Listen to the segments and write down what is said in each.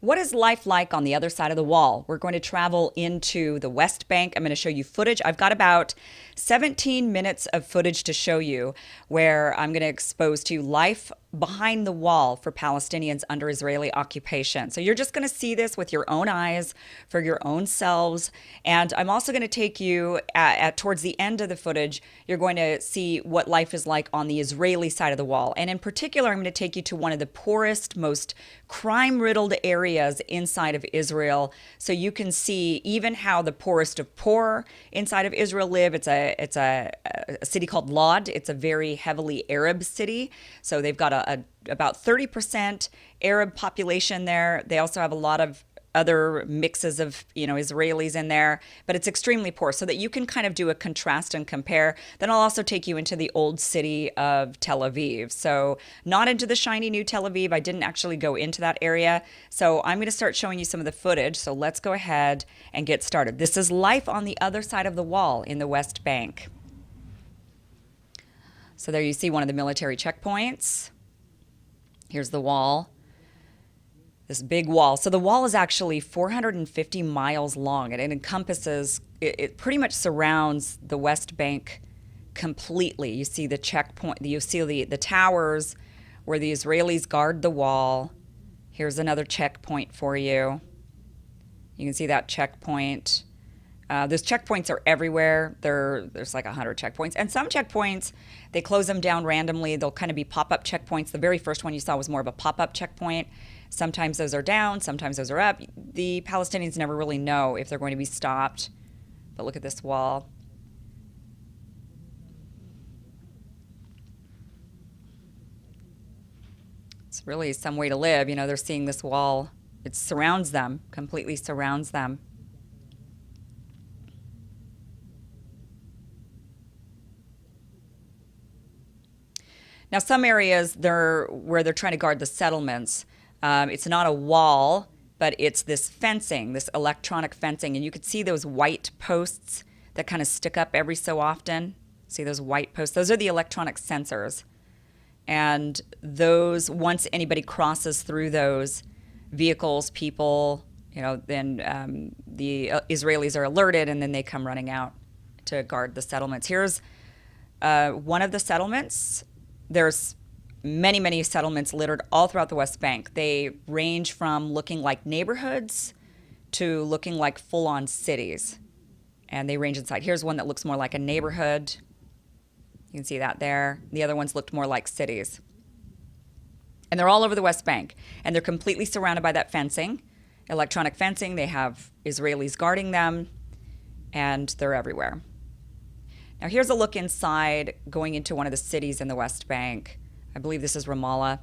What is life like on the other side of the wall? We're going to travel into the West Bank. I'm going to show you footage. I've got about 17 minutes of footage to show you where I'm going to expose to you life behind the wall for Palestinians under Israeli occupation. So you're just going to see this with your own eyes for your own selves. And I'm also going to take you towards the end of the footage. You're going to see what life is like on the Israeli side of the wall. And in particular, I'm going to take you to one of the poorest, most crime-riddled areas inside of Israel, so you can see even how the poorest of poor inside of Israel live. It's a city called Lod. It's a very heavily Arab city, so they've got about 30% Arab population there. They also have a lot of other mixes of Israelis in there, but it's extremely poor, so that you can kind of do a contrast and compare. Then I'll also take you into the old city of Tel Aviv. So not into the shiny new Tel Aviv. I didn't actually go into that area. So I'm going to start showing you some of the footage. So let's go ahead and get started. This is life on the other side of the wall in the West Bank. So there you see one of the military checkpoints. Here's the wall. This big wall. So the wall is actually 450 miles long, and it encompasses, it pretty much surrounds the West Bank completely. You see the checkpoint, you see the towers where the Israelis guard the wall. Here's another checkpoint for you. You can see that checkpoint. Those checkpoints are everywhere. There's like 100 checkpoints. And some checkpoints, they close them down randomly. They'll kind of be pop-up checkpoints. The very first one you saw was more of a pop-up checkpoint. Sometimes those are down, sometimes those are up. The Palestinians never really know if they're going to be stopped. But look at this wall. It's really some way to live. They're seeing this wall. It surrounds them, completely surrounds them. Now, some areas where they're trying to guard the settlements, it's not a wall, but it's this fencing, this electronic fencing. And you could see those white posts that kind of stick up every so often. See those white posts? Those are the electronic sensors. And those, once anybody crosses through those vehicles, people, then the Israelis are alerted, and then they come running out to guard the settlements. Here's one of the settlements. There's many, many settlements littered all throughout the West Bank. They range from looking like neighborhoods to looking like full-on cities. And they range inside. Here's one that looks more like a neighborhood. You can see that there. The other ones looked more like cities. And they're all over the West Bank. And they're completely surrounded by that fencing, electronic fencing. They have Israelis guarding them, and they're everywhere. Now here's a look inside, going into one of the cities in the West Bank. I believe this is Ramallah,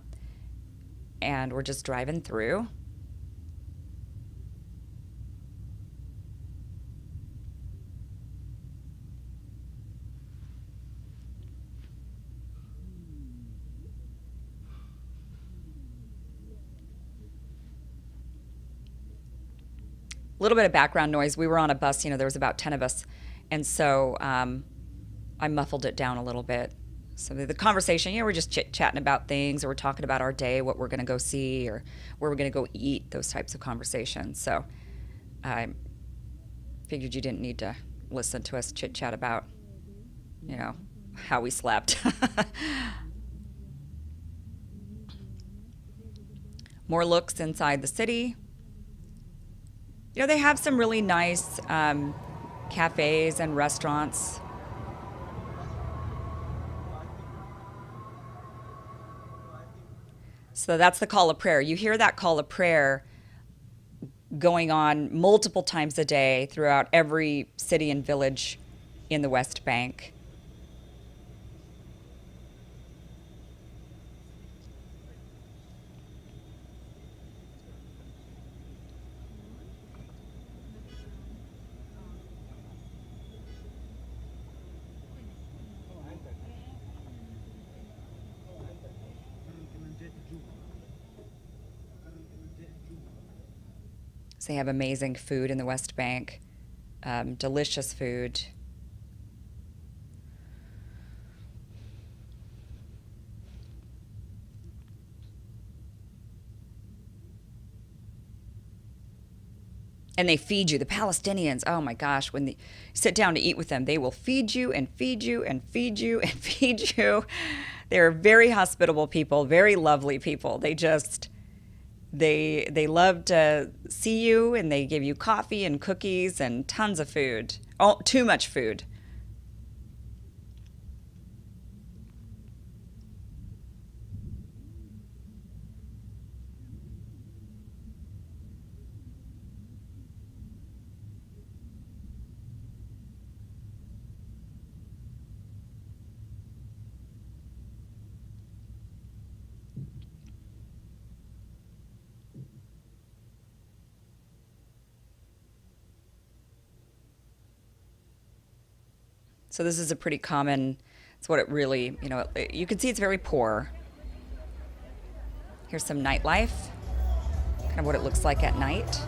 and we're just driving through. A little bit of background noise. We were on a bus, there was about 10 of us, and so I muffled it down a little bit. So the conversation, we're just chit-chatting about things, or we're talking about our day, what we're going to go see, or where we're going to go eat, those types of conversations. So I figured you didn't need to listen to us chit-chat about, how we slept. More looks inside the city. They have some really nice cafes and restaurants. So that's the call of prayer. You hear that call of prayer going on multiple times a day throughout every city and village in the West Bank. So they have amazing food in the West Bank, delicious food. And they feed you. The Palestinians, oh my gosh, when you sit down to eat with them, they will feed you and feed you and feed you and feed you. They're very hospitable people, very lovely people. They love to see you, and they give you coffee and cookies and tons of food. Oh, too much food. So this is a pretty common, it's what it really, you can see it's very poor. Here's some nightlife, kind of what it looks like at night.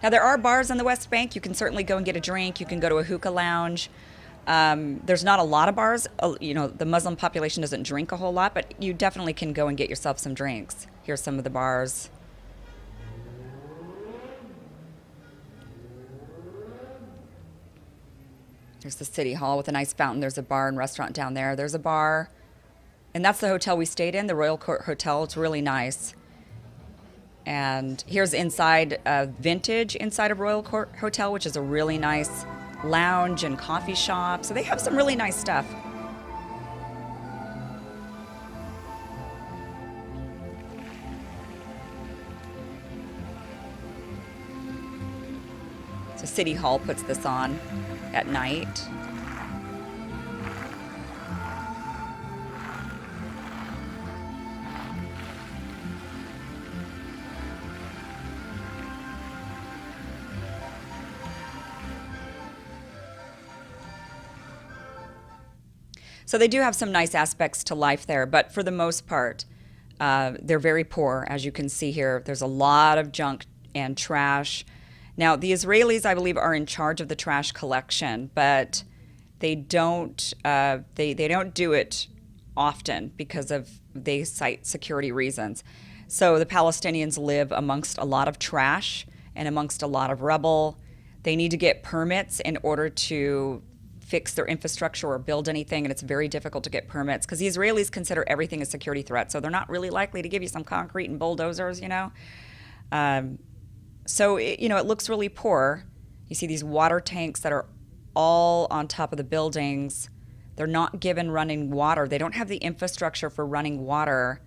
Now, there are bars on the West Bank. You can certainly go and get a drink. You can go to a hookah lounge. There's not a lot of bars. The Muslim population doesn't drink a whole lot, but you definitely can go and get yourself some drinks. Here's some of the bars. There's the City Hall with a nice fountain. There's a bar and restaurant down there. There's a bar. And that's the hotel we stayed in, the Royal Court Hotel. It's really nice. And here's inside Vintage inside of Royal Court Hotel, which is a really nice lounge and coffee shop. So they have some really nice stuff. So City Hall puts this on at night. So they do have some nice aspects to life there, but for the most part, they're very poor. As you can see here, there's a lot of junk and trash. Now, the Israelis, I believe, are in charge of the trash collection, but they don't they don't do it often because they cite security reasons. So the Palestinians live amongst a lot of trash and amongst a lot of rubble. They need to get permits in order to fix their infrastructure or build anything, and it's very difficult to get permits because the Israelis consider everything a security threat, so they're not really likely to give you some concrete and bulldozers. So it looks really poor. You see these water tanks that are all on top of the buildings. They're not given running water. They don't have the infrastructure for running water.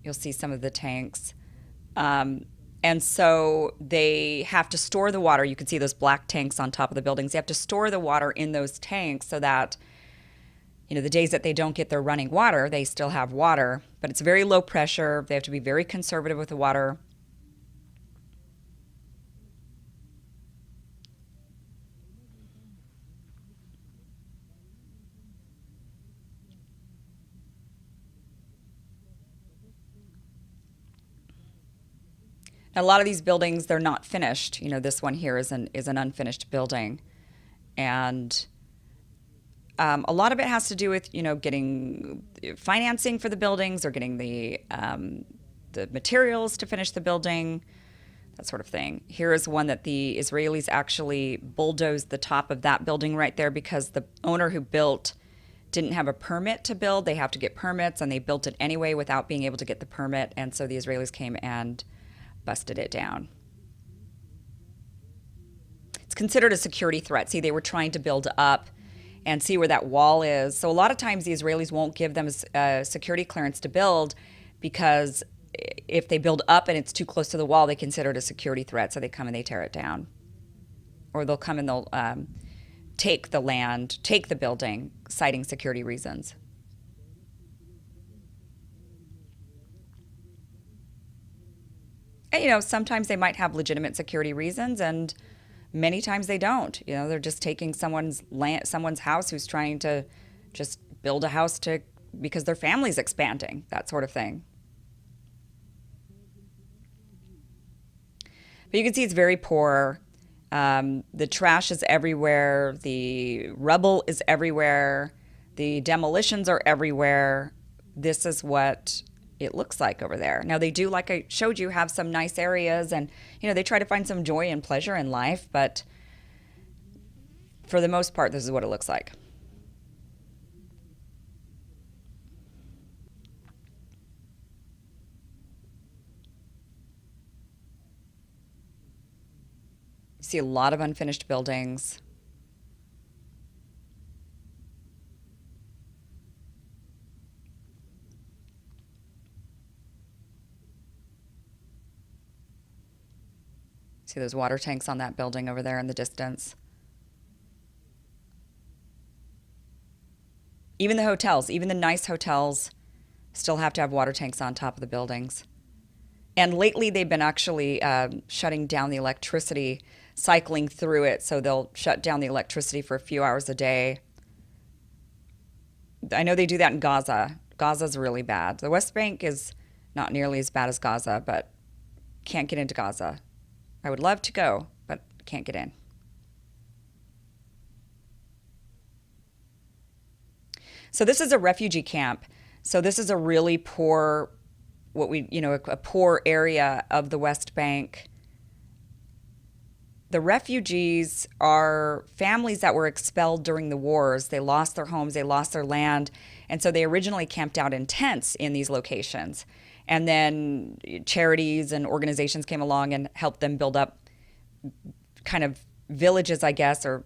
You'll see some of the tanks. And so they have to store the water. You can see those black tanks on top of the buildings. They have to store the water in those tanks so that, the days that they don't get their running water, they still have water. But it's very low pressure. They have to be very conservative with the water. Now, a lot of these buildings, they're not finished. This one here is an unfinished building. And a lot of it has to do with, getting financing for the buildings or getting the materials to finish the building, that sort of thing. Here is one that the Israelis actually bulldozed the top of that building right there because the owner who built didn't have a permit to build. They have to get permits, and they built it anyway without being able to get the permit. And so the Israelis came and busted it down. It's considered a security threat. See, they were trying to build up and see where that wall is. So a lot of times the Israelis won't give them a security clearance to build because if they build up and it's too close to the wall, they consider it a security threat. So they come and they tear it down. Or they'll come and they'll take the land, take the building, citing security reasons. And, sometimes they might have legitimate security reasons, and many times they don't. They're just taking someone's land, someone's house who's trying to just build a house because their family's expanding, that sort of thing. But you can see it's very poor. The trash is everywhere. The rubble is everywhere. The demolitions are everywhere. This is what it looks like over there. Now they do, like I showed you, have some nice areas, and they try to find some joy and pleasure in life, but for the most part, this is what it looks like. You see a lot of unfinished buildings. See those water tanks on that building over there in the distance. Even the hotels, even the nice hotels, still have to have water tanks on top of the buildings. And lately, they've been actually shutting down the electricity, cycling through it. So they'll shut down the electricity for a few hours a day. I know they do that in Gaza. Gaza's really bad. The West Bank is not nearly as bad as Gaza, but can't get into Gaza. I would love to go, but can't get in. So this is a refugee camp. So this is a really poor, a poor area of the West Bank. The refugees are families that were expelled during the wars. They lost their homes, they lost their land, and so they originally camped out in tents in these locations. And then charities and organizations came along and helped them build up kind of villages, I guess, or,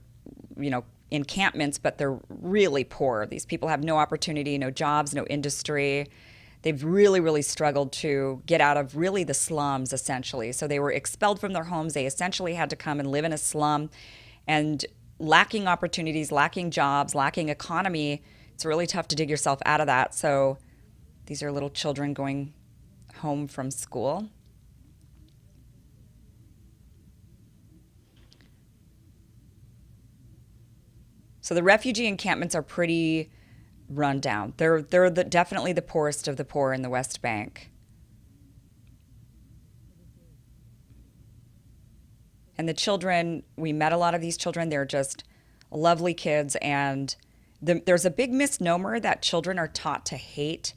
encampments, but they're really poor. These people have no opportunity, no jobs, no industry. They've really, really struggled to get out of really the slums, essentially. So they were expelled from their homes. They essentially had to come and live in a slum, and lacking opportunities, lacking jobs, lacking economy, it's really tough to dig yourself out of that. So these are little children going home from school. So the refugee encampments are pretty run down. They're definitely the poorest of the poor in the West Bank. And the children, we met a lot of these children. They're just lovely kids. And there's a big misnomer that children are taught to hate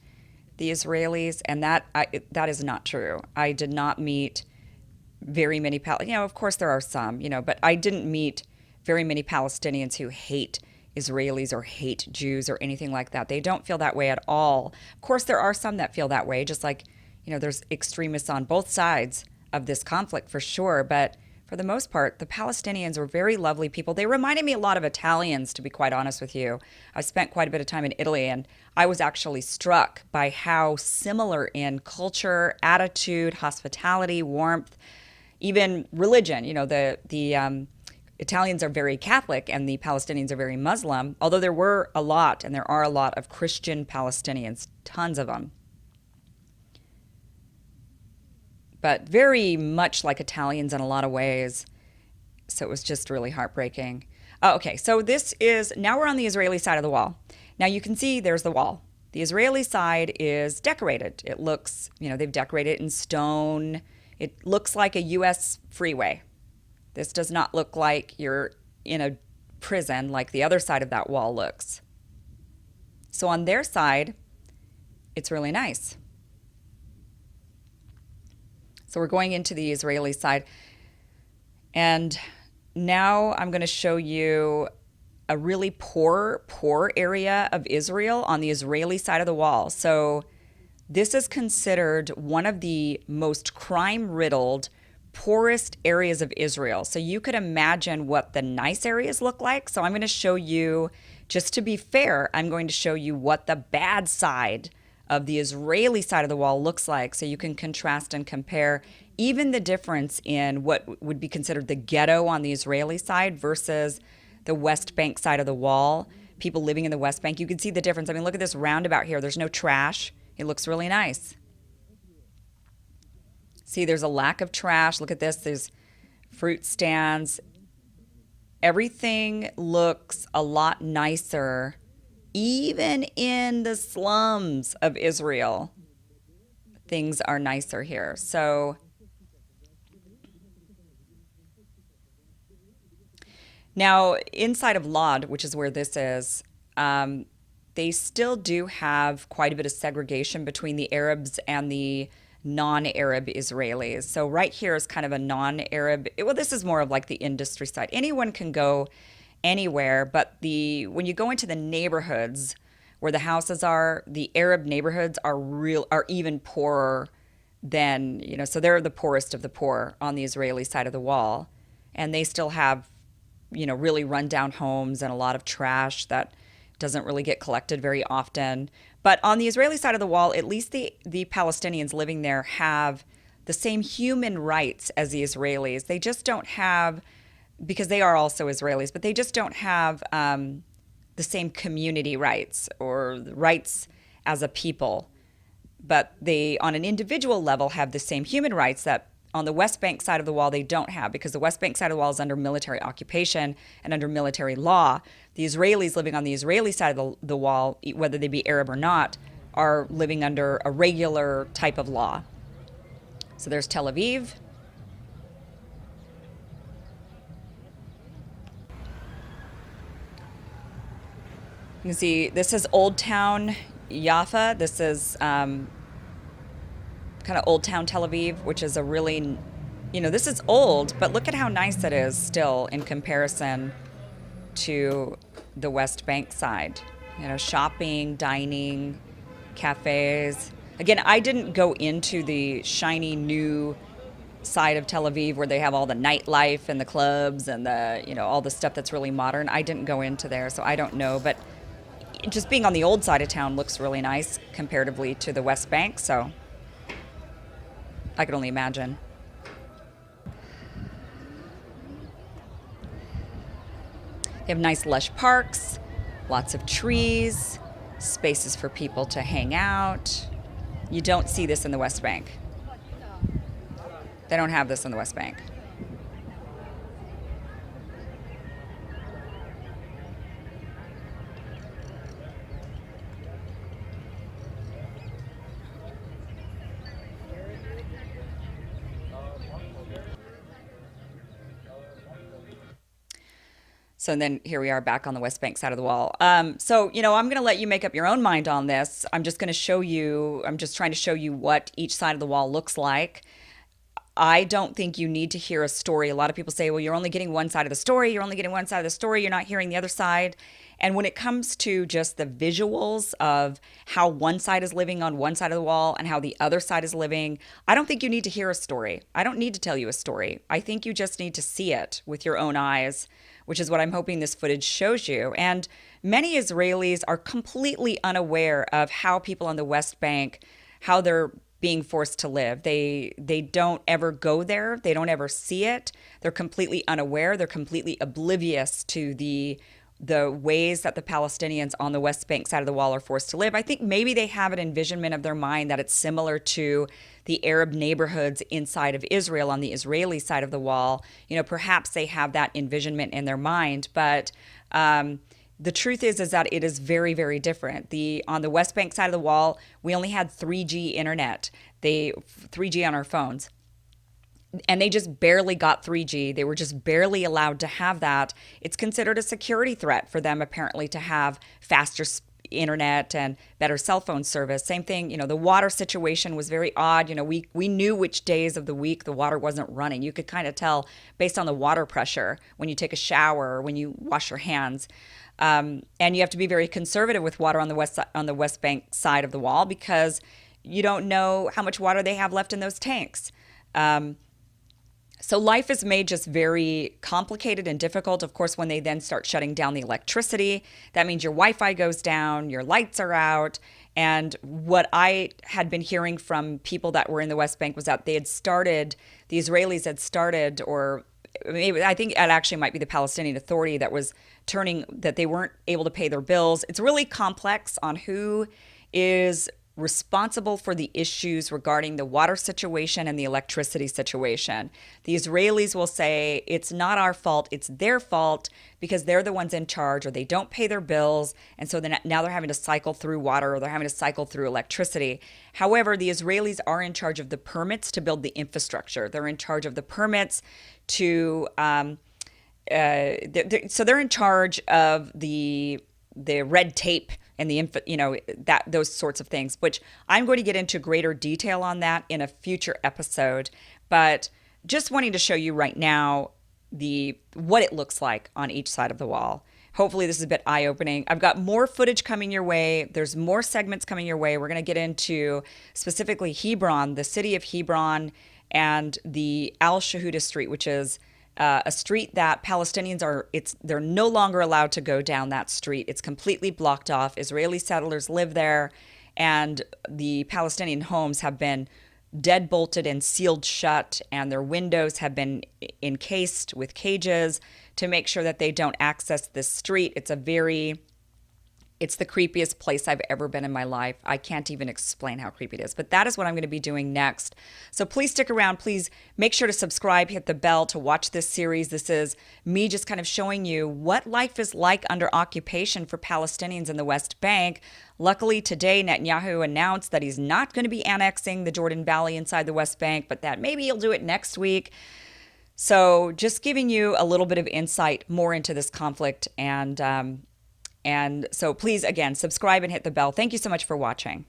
the Israelis, and that is not true. I did not meet very many of course there are some, but I didn't meet very many Palestinians who hate Israelis or hate Jews or anything like that. They don't feel that way at all. Of course, there are some that feel that way, just like, there's extremists on both sides of this conflict for sure. But for the most part, the Palestinians were very lovely people. They reminded me a lot of Italians, to be quite honest with you. I spent quite a bit of time in Italy, and I was actually struck by how similar in culture, attitude, hospitality, warmth, even religion. The Italians are very Catholic and the Palestinians are very Muslim, although there were a lot, and there are a lot of Christian Palestinians, tons of them. But very much like Italians in a lot of ways. So it was just really heartbreaking. Okay, so now we're on the Israeli side of the wall. Now you can see there's the wall. The Israeli side is decorated. It looks, they've decorated it in stone. It looks like a U.S. freeway. This does not look like you're in a prison like the other side of that wall looks. So on their side, it's really nice. So we're going into the Israeli side. And now I'm going to show you a really poor area of Israel on the Israeli side of the wall. So this is considered one of the most crime-riddled, poorest areas of Israel. So you could imagine what the nice areas look like. So I'm going to show you, just to be fair, I'm going to show you what the bad side of the Israeli side of the wall looks like, so you can contrast and compare even the difference in what would be considered the ghetto on the Israeli side versus the West Bank side of the wall. People living in the West Bank, you can see the difference. I mean, look at this roundabout here. There's no trash. It looks really nice. See, there's a lack of trash. Look at this. There's fruit stands. Everything looks a lot nicer, even in the slums of Israel. Things are nicer here. So now inside of Lod, which is where this is, they still do have quite a bit of segregation between the Arabs and the non-Arab Israelis. So right here is kind of a non-Arab. Well, this is more of like the industry side. Anyone can go anywhere, but the when you go into the neighborhoods where the houses are, the Arab neighborhoods are even poorer than, so they're the poorest of the poor on the Israeli side of the wall. And they still have, really rundown homes and a lot of trash that doesn't really get collected very often. But on the Israeli side of the wall, at least the Palestinians living there have the same human rights as the Israelis. They just don't have, because they are also Israelis, but they just don't have the same community rights or rights as a people. But they, on an individual level, have the same human rights that on the West Bank side of the wall they don't have, because the West Bank side of the wall is under military occupation and under military law. The Israelis living on the Israeli side of the wall, whether they be Arab or not, are living under a regular type of law. So there's Tel Aviv. You can see this is Old Town Jaffa. This is kind of Old Town Tel Aviv, which is a really, this is old, but look at how nice it is still in comparison to the West Bank side. Shopping, dining, cafes. Again, I didn't go into the shiny new side of Tel Aviv where they have all the nightlife and the clubs and the, all the stuff that's really modern. I didn't go into there, so I don't know, but just being on the old side of town looks really nice comparatively to the West Bank, so I could only imagine. They have nice lush parks, lots of trees, spaces for people to hang out. You don't see this in the West Bank. They don't have this in the West Bank. So then here we are back on the West Bank side of the wall. So, I'm going to let you make up your own mind on this. I'm just trying to show you what each side of the wall looks like. I don't think you need to hear a story. A lot of people say, well, you're only getting one side of the story. You're only getting one side of the story. You're not hearing the other side. And when it comes to just the visuals of how one side is living on one side of the wall and how the other side is living, I don't think you need to hear a story. I don't need to tell you a story. I think you just need to see it with your own eyes, which is what I'm hoping this footage shows you. And many Israelis are completely unaware of how people on the West Bank, how they're being forced to live. They don't ever go there. They don't ever see it. They're completely unaware. They're completely oblivious to the ways that the Palestinians on the West Bank side of the wall are forced to live. I think maybe they have an envisionment of their mind that it's similar to the Arab neighborhoods inside of Israel on the Israeli side of the wall. Perhaps they have that envisionment in their mind, but the truth is that it is very, very different. On the West Bank side of the wall, we only had 3G internet, 3G on our phones. And they just barely got 3G. They were just barely allowed to have that. It's considered a security threat for them, apparently, to have faster internet and better cell phone service. Same thing, the water situation was very odd. We knew which days of the week the water wasn't running. You could kind of tell based on the water pressure when you take a shower or when you wash your hands. And you have to be very conservative with water on the West Bank side of the wall because you don't know how much water they have left in those tanks. So life is made just very complicated and difficult. Of course, when they then start shutting down the electricity, that means your Wi-Fi goes down, your lights are out. And what I had been hearing from people that were in the West Bank was that the Israelis had started, or maybe I think it actually might be the Palestinian Authority that was that they weren't able to pay their bills. It's really complex on who is responsible for the issues regarding the water situation and the electricity situation. The Israelis will say it's not our fault, it's their fault because they're the ones in charge or they don't pay their bills. And so now they're having to cycle through water or they're having to cycle through electricity. However, the Israelis are in charge of the permits to build the infrastructure. They're in charge of the permits to, so they're in charge of the red tape and that those sorts of things, which I'm going to get into greater detail on that in a future episode. But just wanting to show you right now what it looks like on each side of the wall. Hopefully this is a bit eye-opening. I've got more footage coming your way. There's more segments coming your way. We're going to get into specifically Hebron, the city of Hebron, and the Al Shahuda Street, which is a street that Palestinians they're no longer allowed to go down that street. It's completely blocked off. Israeli settlers live there, and the Palestinian homes have been deadbolted and sealed shut, and their windows have been encased with cages to make sure that they don't access this street. It's the creepiest place I've ever been in my life. I can't even explain how creepy it is, but that is what I'm going to be doing next. So please stick around. Please make sure to subscribe, hit the bell to watch this series. This is me just kind of showing you what life is like under occupation for Palestinians in the West Bank. Luckily, today, Netanyahu announced that he's not going to be annexing the Jordan Valley inside the West Bank, but that maybe he'll do it next week. So just giving you a little bit of insight more into this conflict. And so please, again, subscribe and hit the bell. Thank you so much for watching.